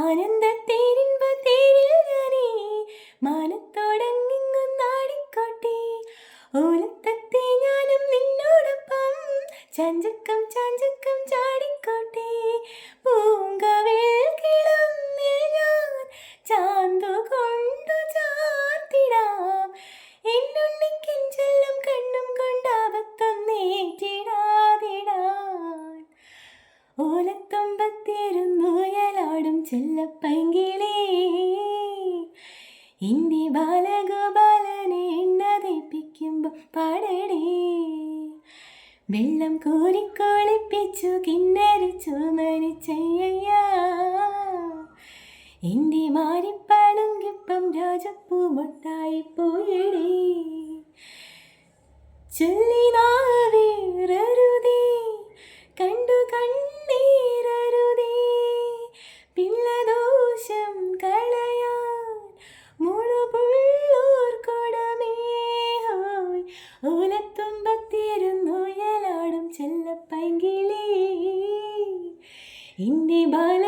ആനന്ദത്തേരിൻപത്തേരിൽ ഞാനേ മാനത്തോടങ്ങിങ്ങും നാടിക്കോട്ടെ. ഓലത്തത്തെ ഞാനും നിന്നോടൊപ്പം ചാഞ്ചക്കം ചാഞ്ചക്കം ചാടിക്കോട്ടെ. പൂങ്കവിൽ കിളന്നിൽ ഞാൻ ചാന്തു കൊണ്ടു ചാർത്തിടാം. എന്നുണ്ണിക്കൻ ചെല്ലും കണ്ണും കൊണ്ടാപത്തൊന്നേറ്റിടാതിടാൻ. ഓലത്തുമ്പത്തിരുന്നുയലാടും ചെല്ലപ്പൈങ്കിളി എൻ്റെ ബാലഗോപാലനെ എണ്ണ തേപ്പിക്കുമ്പോൾ പാടടേ. വെള്ളം കോരിക്കൊളിപ്പിച്ചു കിന്നരിച്ചു മരിച്ചയ്യ. എൻ്റെ മാരിപ്പളുങ്കിപ്പം രാജപ്പൂ മൊട്ടായി പോയടേ. ചൊല്ലി നാവേറരുതേ കണ്ടു കണ്ണീരരുതേ. പിള്ളദോഷം കളയാൻ മുഴുപുള്ളൂർ കൊടമേ ഹോയ്. ഓലത്തുമ്പത്തിരുന്നുയലാടും ചെല്ലപ്പൈങ്കിളി എൻ്റെ ബാല